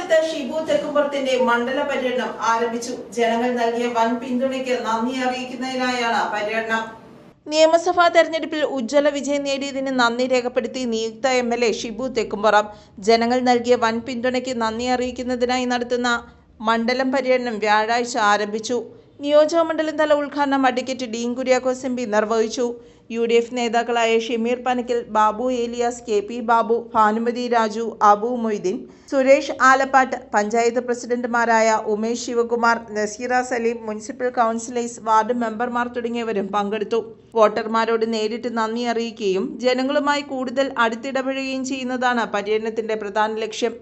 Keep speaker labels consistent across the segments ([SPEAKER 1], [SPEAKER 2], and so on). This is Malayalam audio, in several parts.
[SPEAKER 1] സംസ്ഥാനത്ത് ഷിബു തെക്കുംപുറത്തിന്റെ മണ്ഡല പര്യടനം ആരംഭിച്ചു. ജനങ്ങൾ നൽകിയ വൻ പിന്തുണയ്ക്ക് നന്ദി അറിയിക്കുന്നതിനായാണ് പര്യടനം. നിയമസഭാ തെരഞ്ഞെടുപ്പിൽ ഉജ്ജ്വല വിജയം നേടിയതിന് നന്ദി രേഖപ്പെടുത്തി നിയുക്ത MLA ഷിബു തെക്കുംപുറം ജനങ്ങൾ നൽകിയ വൻ പിന്തുണയ്ക്ക് നന്ദി അറിയിക്കുന്നതിനായി നടത്തുന്ന മണ്ഡലം പര്യടനം വ്യാഴാഴ്ച ആരംഭിച്ചു. നിയോജകമണ്ഡലം തല ഉദ്ഘാടനം അഡ്വക്കേറ്റ് ഡീൻ കുര്യാക്കോസ് MP നിർവഹിച്ചു. UDF നേതാക്കളായ ഷമീർ പനക്കിൽ, ബാബു ഏലിയാസ്, KP ബാബു, ഭാനുമതി രാജു, അബു മൊയ്തീൻ, സുരേഷ് ആലപ്പാട്ട്, പഞ്ചായത്ത് പ്രസിഡന്റുമാരായ Umesh Sivakumar, Nazeera Saleem, municipal councillors, ward മെമ്പർമാർ തുടങ്ങിയവരും പങ്കെടുത്തു. വോട്ടർമാരോട് നേരിട്ട് നന്ദി അറിയിക്കുകയും ജനങ്ങളുമായി കൂടുതൽ അടുത്തിടപഴകുകയും ചെയ്യുന്നതാണ് പര്യടനത്തിന്റെ പ്രധാന ലക്ഷ്യം.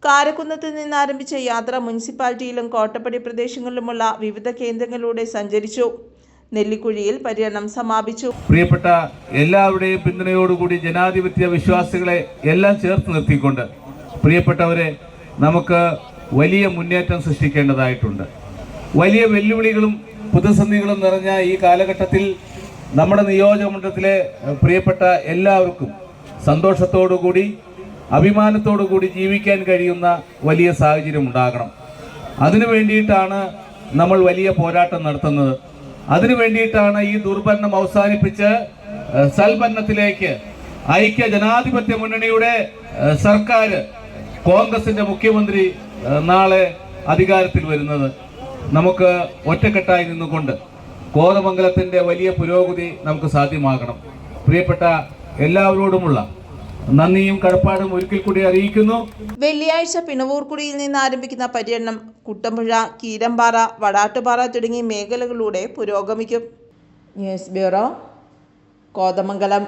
[SPEAKER 1] കാരക്കുന്നത്ത് നിന്ന് ആരംഭിച്ച യാത്ര മുനിസിപ്പാലിറ്റിയിലും കോട്ടപ്പടി പ്രദേശങ്ങളിലുമുള്ള വിവിധ കേന്ദ്രങ്ങളിലൂടെ സഞ്ചരിച്ചു. നെല്ലിക്കുഴിയിൽ പര്യടനം സമാപിച്ചു.
[SPEAKER 2] പ്രിയപ്പെട്ട എല്ലാവരുടെയും പിന്തുണയോടുകൂടി ജനാധിപത്യ വിശ്വാസികളെ എല്ലാം ചേർത്ത് നിർത്തിക്കൊണ്ട് പ്രിയപ്പെട്ടവരെ നമുക്ക് വലിയ മുന്നേറ്റം സൃഷ്ടിക്കേണ്ടതായിട്ടുണ്ട്. വലിയ വെല്ലുവിളികളും പ്രതിസന്ധികളും നിറഞ്ഞ ഈ കാലഘട്ടത്തിൽ നമ്മുടെ നിയോജകമണ്ഡലത്തിലെ പ്രിയപ്പെട്ട എല്ലാവർക്കും സന്തോഷത്തോടുകൂടി അഭിമാനത്തോടുകൂടി ജീവിക്കാൻ കഴിയുന്ന വലിയ സാഹചര്യം ഉണ്ടാകണം. അതിനു വേണ്ടിയിട്ടാണ് നമ്മൾ വലിയ പോരാട്ടം നടത്തുന്നത്. അതിനു വേണ്ടിയിട്ടാണ് ഈ ദുർഭരണം അവസാനിപ്പിച്ച് സൽഭരണത്തിലേക്ക് ഐക്യ ജനാധിപത്യ മുന്നണിയുടെ സർക്കാർ, കോൺഗ്രസിന്റെ മുഖ്യമന്ത്രി നാളെ അധികാരത്തിൽ വരുന്നത്. നമുക്ക് ഒറ്റക്കെട്ടായി നിന്നുകൊണ്ട് കോതമംഗലത്തിന്റെ വലിയ പുരോഗതി നമുക്ക് സാധ്യമാകണം. പ്രിയപ്പെട്ട എല്ലാവരോടുമുള്ള നന്ദിയും കടപ്പാടും ഒരിക്കൽ കൂടി അറിയിക്കുന്നു.
[SPEAKER 1] വെള്ളിയാഴ്ച പിണവൂർക്കുടിയിൽ നിന്ന് ആരംഭിക്കുന്ന പര്യടനം കുട്ടമ്പുഴ, കീരമ്പാറ, വടാട്ടുപാറ തുടങ്ങിയ മേഖലകളിലൂടെ പുരോഗമിക്കും. News bureau, Kothamangalam.